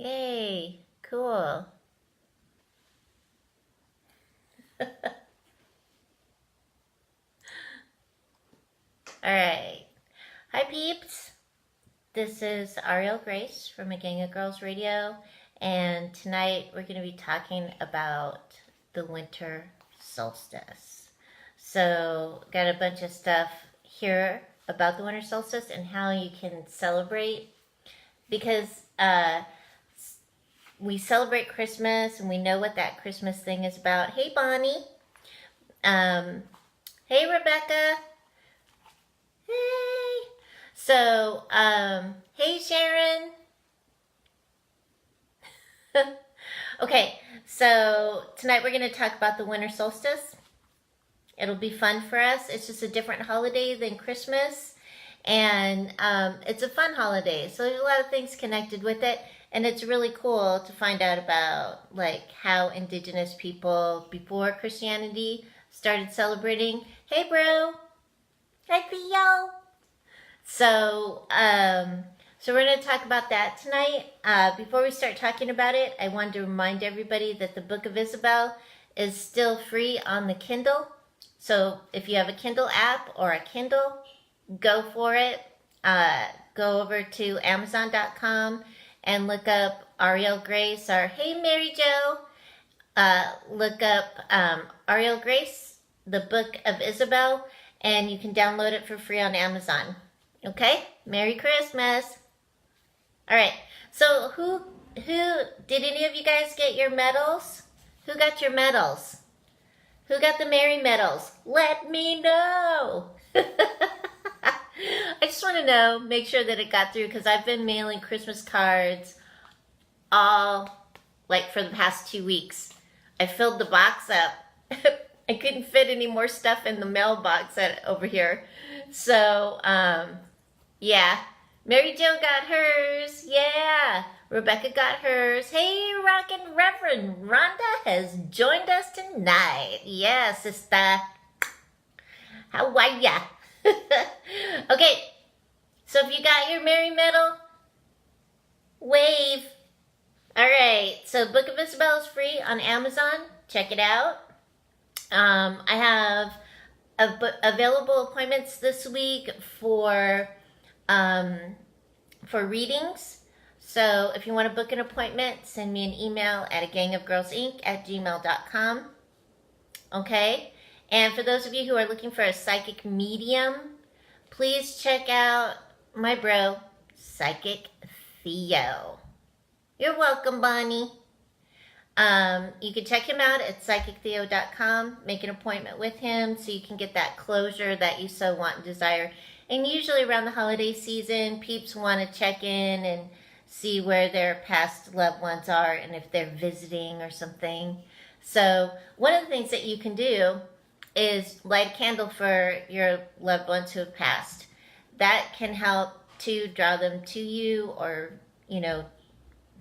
Yay, cool. Alright. Hi peeps. This is Ariel Grace from A Gang of Girls Radio, and tonight we're going to be talking about the Winter Solstice. So, got a bunch of stuff here about the Winter Solstice and how you can celebrate, because we celebrate Christmas and we know what that Christmas thing is about. Hey Bonnie. Hey Rebecca. Hey. So, hey Sharon. Okay, so tonight we're going to talk about the winter solstice. It'll be fun for us. It's just a different holiday than Christmas, and it's a fun holiday. So there's a lot of things connected with it, and it's really cool to find out about like how indigenous people before Christianity started celebrating. Hey bro. Hi Theo. So, so we're going to talk about that tonight. Before we start talking about it, I wanted to remind everybody that the Book of Isabel is still free on the Kindle. So if you have a Kindle app or a Kindle, go for it. Go over to Amazon.com and look up Ariel Grace or Hey Mary Jo. Look up Ariel Grace, the Book of Isabel, and you can download it for free on Amazon. Okay? Merry Christmas. All right. So who did any of you guys get your medals? Who got your medals? Who got the Mary medals? Let me know. I just want to know, make sure that it got through, because I've been mailing Christmas cards all, like, for the past 2 weeks. I filled the box up. I couldn't fit any more stuff in the mailbox over here. So, yeah. Mary Jo got hers. Yeah. Rebecca got hers. Hey, Rockin' Reverend Rhonda has joined us tonight. Yeah, sister. How are ya? Okay. So if you got your Mary medal, wave. All right. So Book of Isabel is free on Amazon. Check it out. I have available appointments this week for readings. So if you want to book an appointment, send me an email at agangofgirlsinc@gmail.com. Okay? And for those of you who are looking for a psychic medium, please check out my bro, Psychic Theo. You're welcome, Bonnie. You can check him out at psychictheo.com. Make an appointment with him so you can get that closure that you so want and desire. And usually around the holiday season, peeps want to check in and see where their past loved ones are and if they're visiting or something. So one of the things that you can do is light a candle for your loved ones who have passed. That can help to draw them to you, or,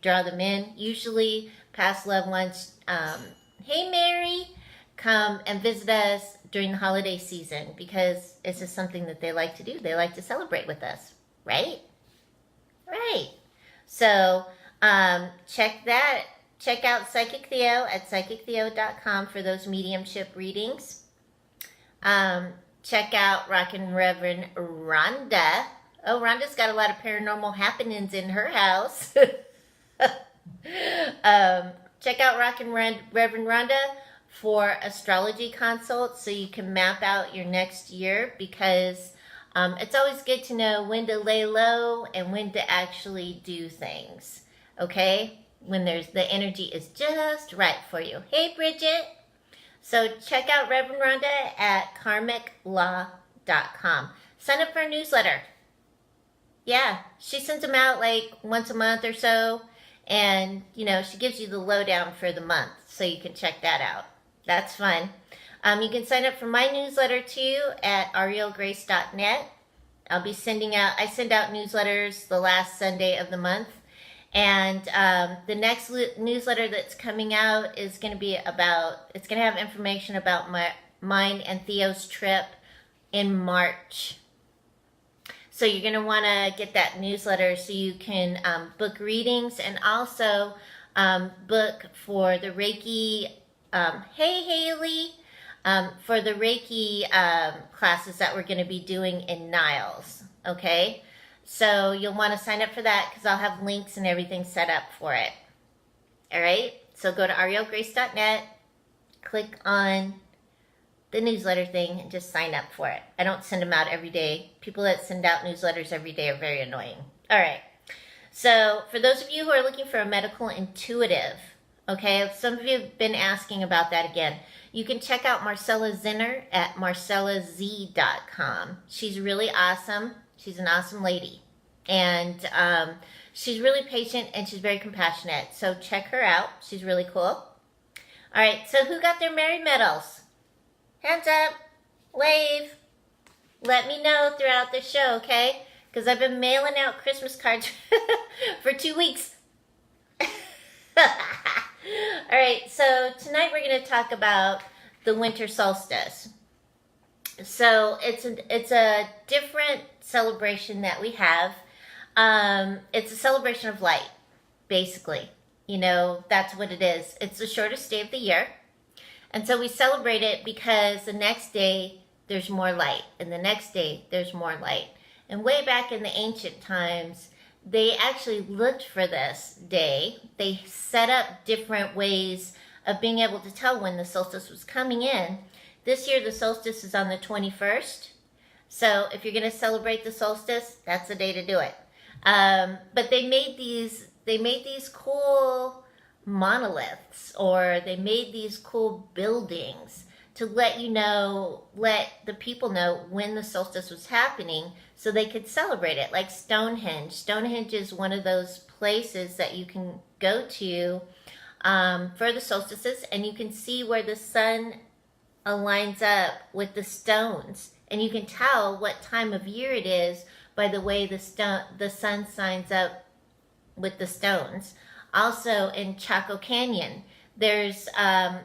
draw them in. Usually past loved ones, hey Mary, come and visit us during the holiday season, because it's just something that they like to do. They like to celebrate with us, right? Right. So check out Psychic Theo at psychictheo.com for those mediumship readings. Check out Rockin' Reverend Rhonda. Oh, Rhonda's got a lot of paranormal happenings in her house. Check out Rockin' Reverend Rhonda for astrology consults, so you can map out your next year, because it's always good to know when to lay low and when to actually do things. Okay? When the energy is just right for you. Hey Bridget. So check out Reverend Rhonda at karmiclaw.com. Sign up for a newsletter. Yeah, she sends them out like once a month or so. And, she gives you the lowdown for the month, so you can check that out. That's fun. You can sign up for my newsletter, too, at arielgrace.net. I send out newsletters the last Sunday of the month. And the next newsletter that's coming out is going to have information about mine and Theo's trip in March. So you're going to want to get that newsletter so you can book readings and also book for the Reiki. Hey, Haley. For the Reiki classes that we're going to be doing in Niles. Okay? So you'll want to sign up for that because I'll have links and everything set up for it. All right? So go to arielgrace.net, click on the newsletter thing, and just sign up for it. I don't send them out every day. People that send out newsletters every day are very annoying. All right. So for those of you who are looking for a medical intuitive, okay, some of you have been asking about that again. You can check out Marcella Zinner at marcellaz.com. She's really awesome. She's an awesome lady. And she's really patient and she's very compassionate. So check her out. She's really cool. All right, so who got their Merry medals? Hands up. Wave. Let me know throughout the show, okay? Because I've been mailing out Christmas cards for 2 weeks. All right, so tonight we're going to talk about the winter solstice. So it's a different celebration that we have. It's a celebration of light, basically. You know, that's what it is. It's the shortest day of the year. And so we celebrate it because the next day there's more light. And the next day there's more light. And way back in the ancient times, they actually looked for this day. They set up different ways of being able to tell when the solstice was coming in. This year the solstice is on the 21st. So if you're going to celebrate the solstice, that's the day to do it. But they made these cool monoliths, or they made these cool buildings to let the people know when the solstice was happening so they could celebrate it, like Stonehenge. Stonehenge is one of those places that you can go to for the solstices, and you can see where the sun aligns up with the stones, and you can tell what time of year it is by the way the sun signs up with the stones. Also in Chaco Canyon, there's a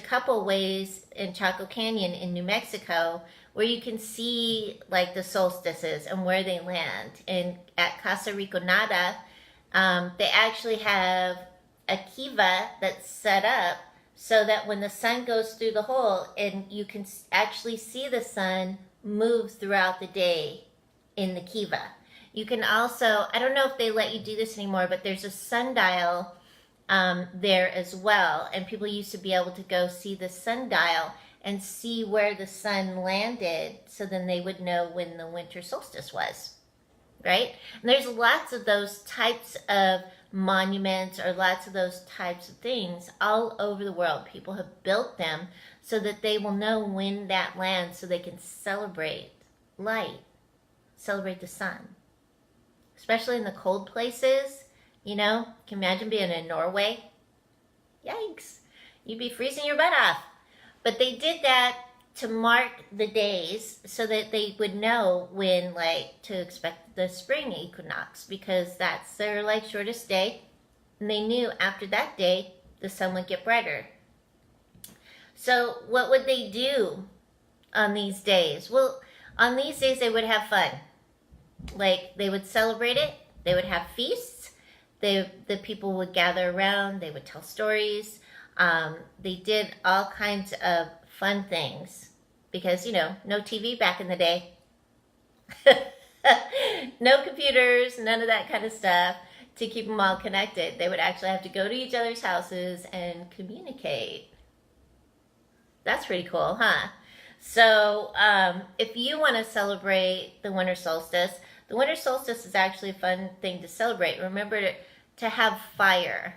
couple ways in Chaco Canyon in New Mexico where you can see like the solstices and where they land. And at Casa Riconada, they actually have a kiva that's set up so that when the sun goes through the hole, and you can actually see the sun move throughout the day in the kiva. You can also, I don't know if they let you do this anymore, but there's a sundial there as well. And people used to be able to go see the sundial and see where the sun landed, so then they would know when the winter solstice was, right? And there's lots of those types of monuments, or lots of those types of things all over the world. People have built them so that they will know when that lands, so they can celebrate light, celebrate the sun. Especially in the cold places, you know, can you imagine being in Norway? Yikes, you'd be freezing your butt off. But they did that to mark the days so that they would know when, like, to expect the spring equinox, because that's their, like, shortest day. And they knew after that day, the sun would get brighter. So what would they do on these days? Well, on these days they would have fun. Like, they would celebrate it, they would have feasts, the people would gather around, they would tell stories, they did all kinds of fun things, because, you know, no TV back in the day, no computers, none of that kind of stuff to keep them all connected. They would actually have to go to each other's houses and communicate. That's pretty cool, huh? So if you want to celebrate the winter solstice is actually a fun thing to celebrate. Remember to have fire.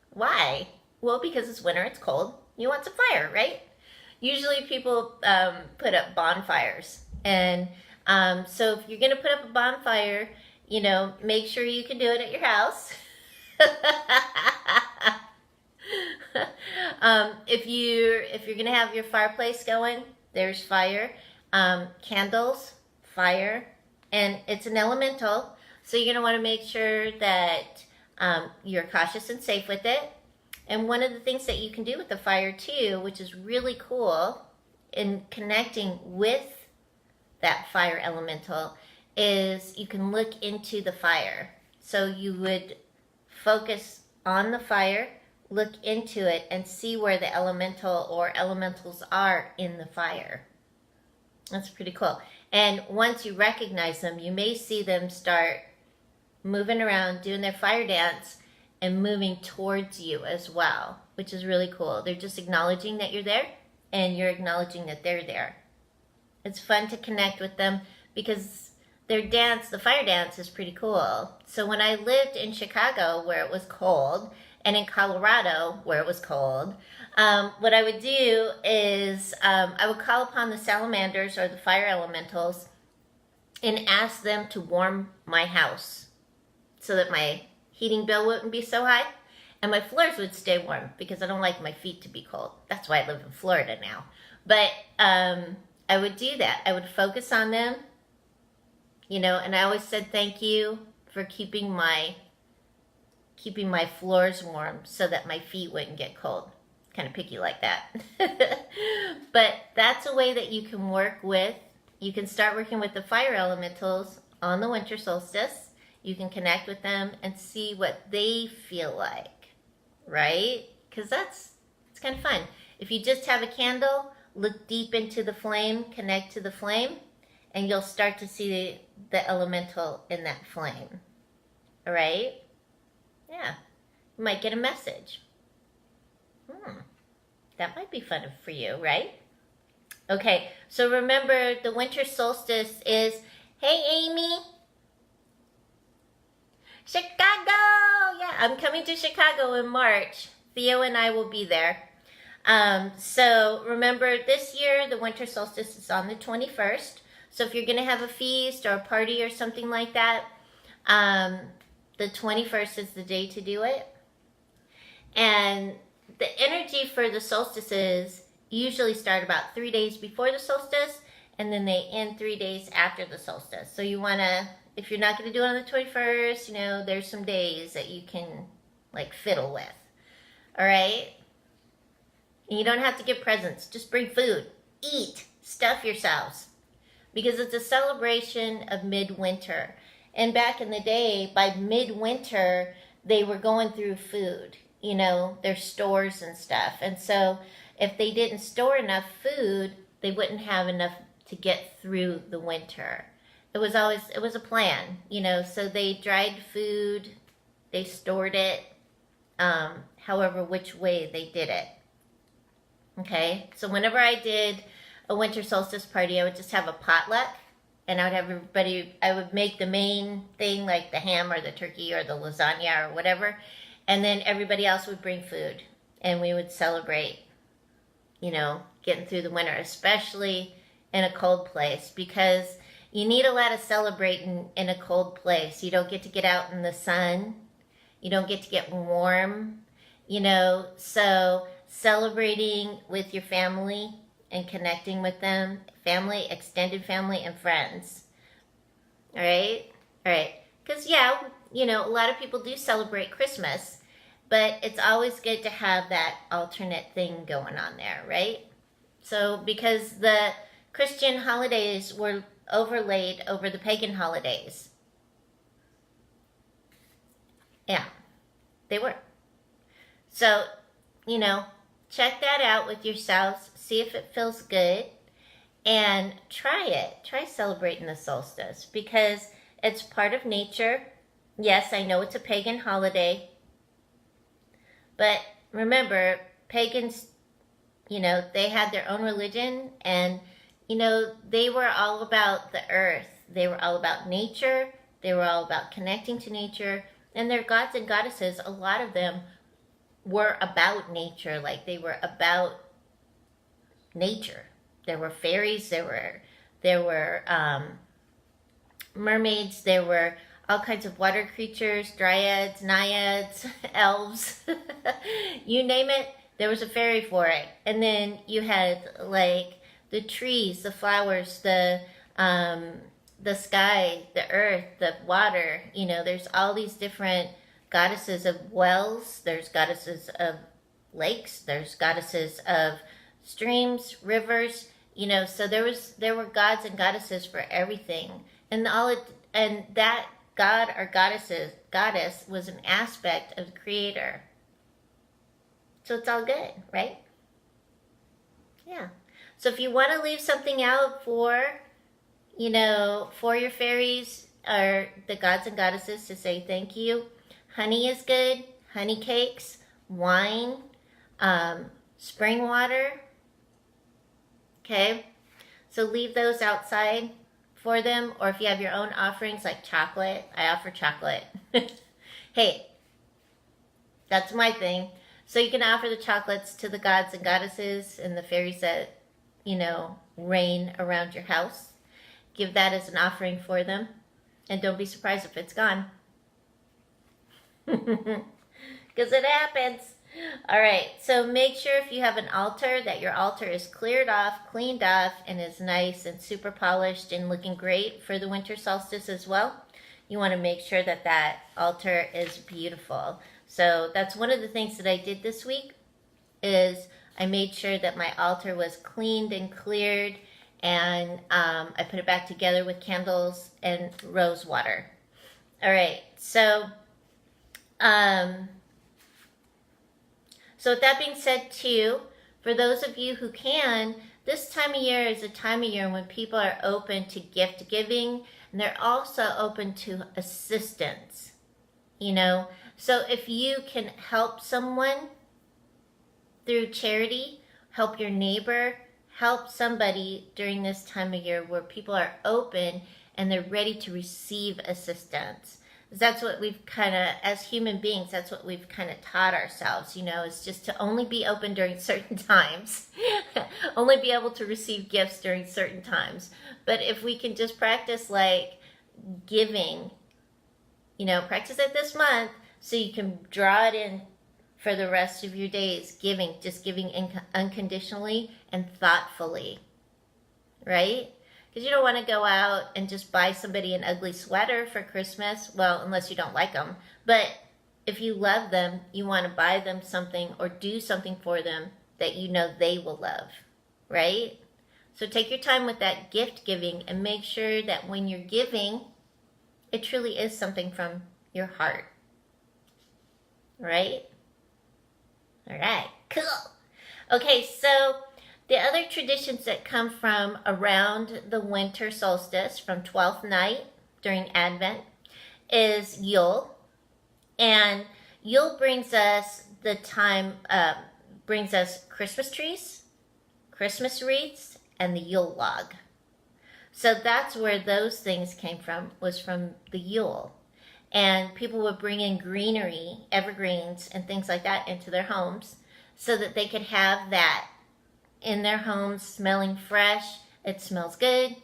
Why? Well, because it's winter, it's cold. You want some fire, right? Usually people put up bonfires. And so if you're going to put up a bonfire, you know, make sure you can do it at your house. If you're going to have your fireplace going, there's fire. Candles, fire. And it's an elemental, so you're going to want to make sure that you're cautious and safe with it. And one of the things that you can do with the fire too, which is really cool in connecting with that fire elemental is you can look into the fire. So you would focus on the fire, look into it, and see where the elemental or elementals are in the fire. That's pretty cool. And once you recognize them, you may see them start moving around, doing their fire dance, and moving towards you as well, which is really cool. They're just acknowledging that you're there, and you're acknowledging that they're there. It's fun to connect with them because their dance, the fire dance, is pretty cool. So when I lived in Chicago, where it was cold, and in Colorado, where it was cold, what I would do is I would call upon the salamanders or the fire elementals and ask them to warm my house so that my heating bill wouldn't be so high and my floors would stay warm because I don't like my feet to be cold. That's why I live in Florida now. But I would do that. I would focus on them, you know, and I always said thank you for keeping my floors warm so that my feet wouldn't get cold. Kind of picky like that. But that's a way that you can work with. You can start working with the fire elementals on the winter solstice. You can connect with them and see what they feel like, right? Because it's kind of fun. If you just have a candle, look deep into the flame, connect to the flame, and you'll start to see the elemental in that flame. All right? Yeah. You might get a message. That might be fun for you, right? Okay, so remember the winter solstice is, hey Amy, Chicago! Yeah, I'm coming to Chicago in March. Theo and I will be there. So remember this year the winter solstice is on the 21st. So if you're going to have a feast or a party or something like that, the 21st is the day to do it. And the energy for the solstices usually start about 3 days before the solstice, and then they end 3 days after the solstice. So you want to, if you're not going to do it on the 21st, you know, there's some days that you can, like, fiddle with. All right? And you don't have to get presents. Just bring food. Eat. Stuff yourselves. Because it's a celebration of midwinter. And back in the day, by midwinter, they were going through food. You know, their stores and stuff. And so if they didn't store enough food, they wouldn't have enough to get through the winter. It was a plan, you know, so they dried food, they stored it, however which way they did it. Okay, so whenever I did a winter solstice party, I would just have a potluck, and I would have everybody, I would make the main thing like the ham or the turkey or the lasagna or whatever, and then everybody else would bring food, and we would celebrate, you know, getting through the winter, especially in a cold place, because you need a lot of celebrating in a cold place. You don't get to get out in the sun. You don't get to get warm, you know, so celebrating with your family and connecting with them, family, extended family, and friends. All right? All right. Because, yeah, you know, a lot of people do celebrate Christmas, but it's always good to have that alternate thing going on there, right? So, because the Christian holidays were overlaid over the pagan holidays. Yeah, they were. So, you know, check that out with yourselves. See if it feels good. And try it. Try celebrating the solstice because it's part of nature. Yes, I know it's a pagan holiday. But remember, pagans, you know, they had their own religion and, you know, they were all about the earth. They were all about nature. They were all about connecting to nature. And their gods and goddesses, a lot of them were about nature. Like they were about nature. There were fairies. There were mermaids. There were all kinds of water creatures, dryads, naiads, elves. You name it, there was a fairy for it. And then you had like the trees, the flowers, the sky, the earth, the water. You know, there's all these different goddesses of wells. There's goddesses of lakes. There's goddesses of streams, rivers. You know, so there were gods and goddesses for everything, and and that god or goddess was an aspect of the creator. So it's all good, right? Yeah. So if you want to leave something out for, you know, for your fairies or the gods and goddesses to say thank you, honey is good, honey cakes, wine, spring water. Okay, so leave those outside for them, or if you have your own offerings like chocolate, I offer chocolate. Hey, that's my thing. So you can offer the chocolates to the gods and goddesses and the fairies that, you know, reign around your house. Give that as an offering for them, and don't be surprised if it's gone. Because it happens. All right, so make sure if you have an altar that your altar is cleared off, cleaned off, and is nice and super polished and looking great for the winter solstice as well. You want to make sure that that altar is beautiful. So that's one of the things that I did this week is I made sure that my altar was cleaned and cleared, and I put it back together with candles and rose water. All right, so with that being said too, for those of you who can, this time of year is a time of year when people are open to gift giving, and they're also open to assistance, you know. So if you can help someone through charity, help your neighbor, help somebody during this time of year where people are open and they're ready to receive assistance. That's what we've kind of, as human beings, that's what we've kind of taught ourselves, you know, is just to only be open during certain times, only be able to receive gifts during certain times. But if we can just practice like giving, you know, practice it this month so you can draw it in for the rest of your days, giving, just giving unconditionally and thoughtfully, right? Because you don't want to go out and just buy somebody an ugly sweater for Christmas. Well, unless you don't like them. But if you love them, you want to buy them something or do something for them that you know they will love, right? So take your time with that gift giving and make sure that when you're giving, it truly is something from your heart, right? All right, cool. Okay, so the other traditions that come from around the winter solstice, from 12th night during Advent, is Yule. And Yule brings us brings us Christmas trees, Christmas wreaths, and the Yule log. So that's where those things came from, was from the Yule. And people would bring in greenery, evergreens, and things like that into their homes so that they could have that in their homes smelling fresh. It smells good.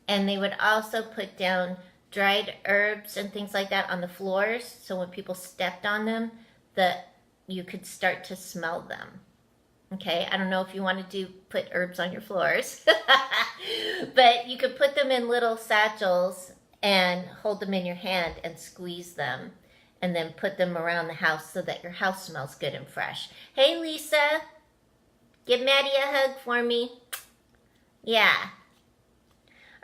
And they would also put down dried herbs and things like that on the floors, so when people stepped on them, that you could start to smell them. Okay, I don't know if you want to put herbs on your floors, but you could put them in little satchels and hold them in your hand and squeeze them, and then put them around the house so that your house smells good and fresh. Hey, Lisa, give Maddie a hug for me. Yeah.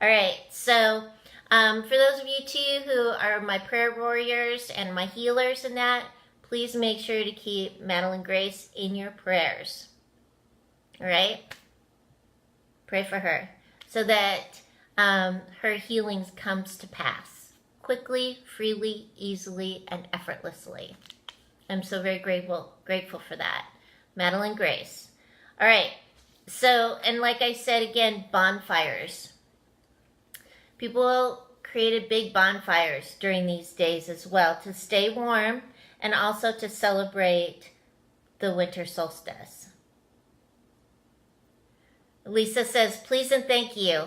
All right, so for those of you too who are my prayer warriors and my healers and that, please make sure to keep Madeline Grace in your prayers. All right? Pray for her so that her healing comes to pass quickly, freely, easily, and effortlessly. I'm so very grateful for that. Madeline Grace. All right. So, and like I said again, bonfires. People created big bonfires during these days as well to stay warm and also to celebrate the winter solstice. Lisa says, please and thank you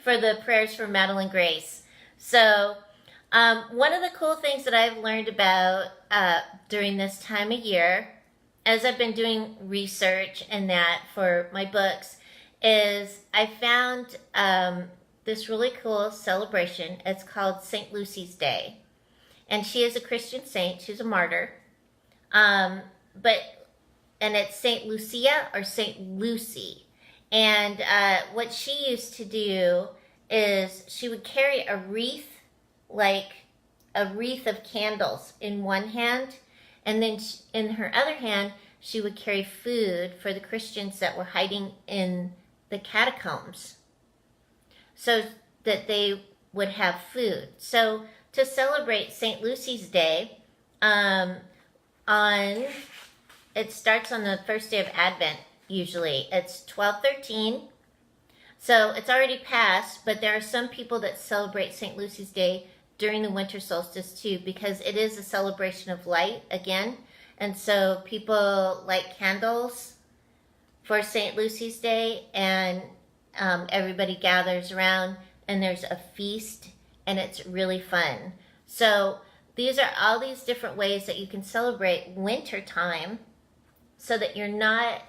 for the prayers for Madeline Grace. So, one of the cool things that I've learned about during this time of year, as I've been doing research and that for my books, is I found this really cool celebration. It's called St. Lucy's Day. And she is a Christian saint. She's a martyr. And it's St. Lucia or St. Lucy. And what she used to do is she would carry a wreath, like a wreath of candles in one hand, and then in her other hand, she would carry food for the Christians that were hiding in the catacombs so that they would have food. So to celebrate St. Lucy's Day, it starts on the first day of Advent, usually. It's 12/13. So it's already passed, but there are some people that celebrate St. Lucy's Day during the winter solstice too, because it is a celebration of light again. And so people light candles for St. Lucy's Day, and everybody gathers around and there's a feast, and it's really fun. So these are all these different ways that you can celebrate winter time so that you're not,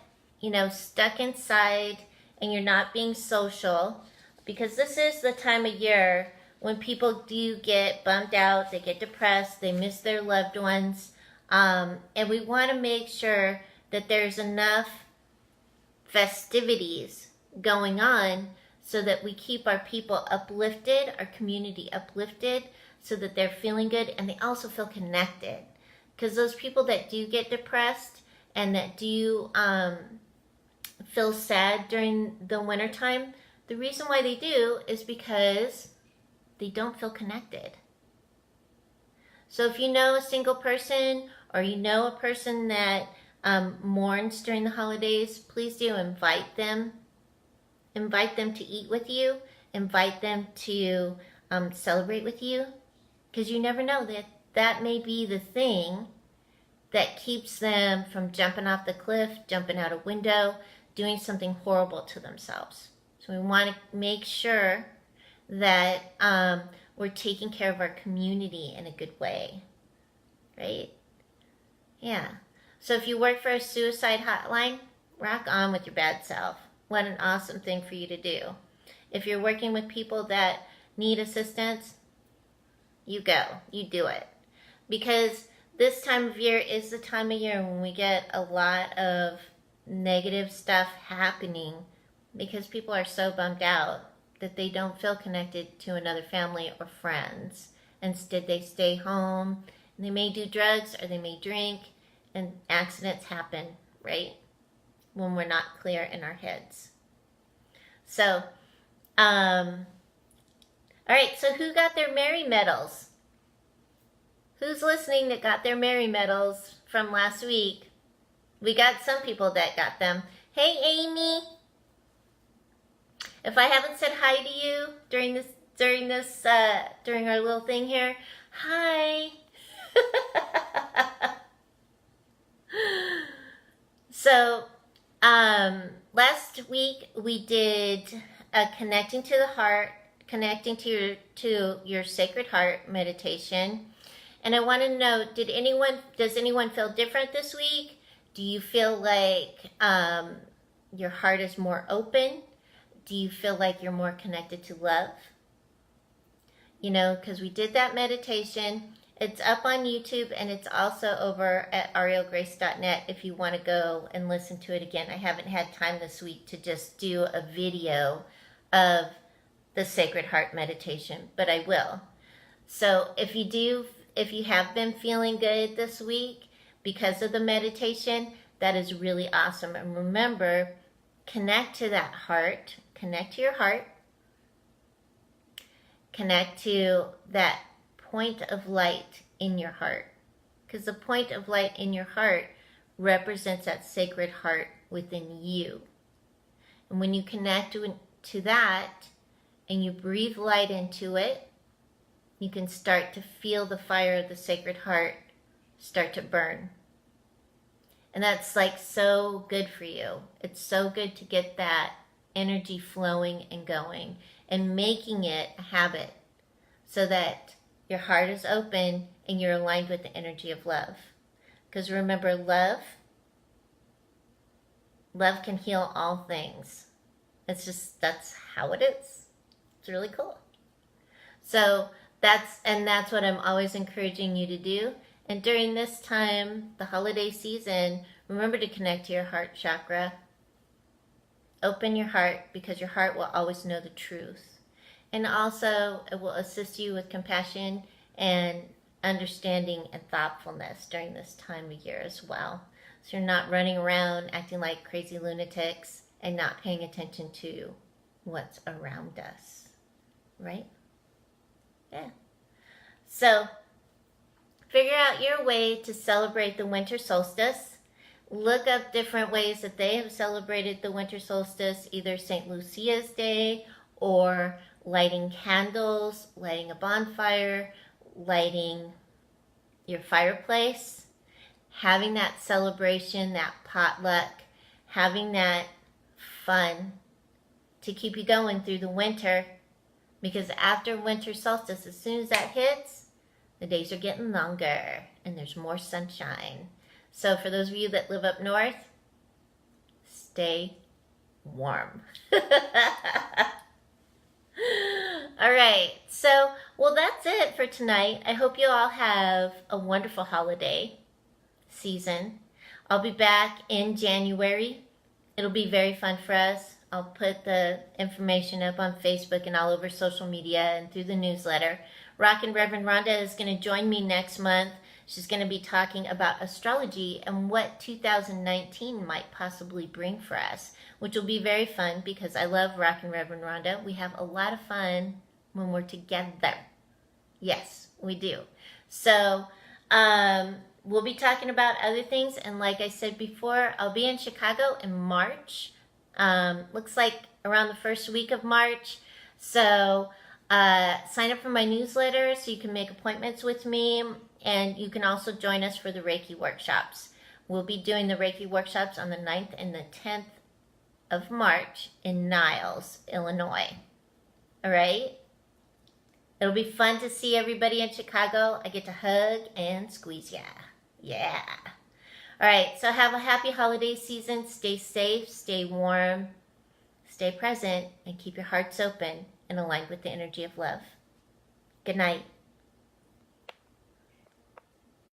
stuck inside and you're not being social, because this is the time of year when people do get bummed out, they get depressed, they miss their loved ones, and we want to make sure that there's enough festivities going on so that we keep our people uplifted, our community uplifted, so that they're feeling good and they also feel connected. Because those people that do get depressed and that do feel sad during the wintertime, the reason why they do is because they don't feel connected. So if you know a single person, or you know a person that mourns during the holidays, please do invite them. Invite them to eat with you. Invite them to celebrate with you. Because you never know, that may be the thing that keeps them from jumping off the cliff, jumping out a window, doing something horrible to themselves. So we want to make sure that we're taking care of our community in a good way, right? Yeah. So if you work for a suicide hotline, rock on with your bad self. What an awesome thing for you to do. If you're working with people that need assistance, you go, you do it. Because this time of year is the time of year when we get a lot of negative stuff happening because people are so bummed out that they don't feel connected to another family or friends. Instead, they stay home, and they may do drugs or they may drink, and accidents happen, right? When we're not clear in our heads. So, all right, so who got their Mary medals? Who's listening that got their Mary medals from last week? We got some people that got them. Hey, Amy. If I haven't said hi to you during our little thing here, hi. So, last week we did connecting to the heart, connecting to your sacred heart meditation. And I want to know, does anyone feel different this week? Do you feel like your heart is more open? Do you feel like you're more connected to love? Because we did that meditation. It's up on YouTube, and it's also over at arielgrace.net if you want to go and listen to it again. I haven't had time this week to just do a video of the Sacred Heart meditation, but I will. So if you have been feeling good this week because of the meditation, that is really awesome. And remember, connect to that heart, connect to your heart, connect to that point of light in your heart, because the point of light in your heart represents that sacred heart within you. And when you connect to that and you breathe light into it, you can start to feel the fire of the sacred heart start to burn. And that's like so good for you. It's so good to get that energy flowing and going and making it a habit so that your heart is open and you're aligned with the energy of love. Because remember, love can heal all things. That's how it is. It's really cool. So that's what I'm always encouraging you to do. And during this time, the holiday season, remember to connect to your heart chakra. Open your heart, because your heart will always know the truth. And also, it will assist you with compassion and understanding and thoughtfulness during this time of year as well. So you're not running around acting like crazy lunatics and not paying attention to what's around us. Right? Yeah. So, figure out your way to celebrate the winter solstice. Look up different ways that they have celebrated the winter solstice, either St. Lucia's Day or lighting candles, lighting a bonfire, lighting your fireplace, having that celebration, that potluck, having that fun to keep you going through the winter. Because after winter solstice, as soon as that hits, the days are getting longer and there's more sunshine. So for those of you that live up north, stay warm. All right. So, well, that's it for tonight. I hope you all have a wonderful holiday season. I'll be back in January. It'll be very fun for us. I'll put the information up on Facebook and all over social media and through the newsletter. Rockin' Reverend Rhonda is going to join me next month. She's going to be talking about astrology and what 2019 might possibly bring for us, which will be very fun because I love Rockin' Reverend Rhonda. We have a lot of fun when we're together. Yes, we do. So, we'll be talking about other things. And like I said before, I'll be in Chicago in March. Looks like around the first week of March. So, sign up for my newsletter so you can make appointments with me. And you can also join us for the Reiki workshops. We'll be doing the Reiki workshops on the 9th and the 10th of March in Niles, Illinois. All right? It'll be fun to see everybody in Chicago. I get to hug and squeeze ya. Yeah. All right, so have a happy holiday season. Stay safe, stay warm, stay present, and keep your hearts open and aligned with the energy of love. Good night.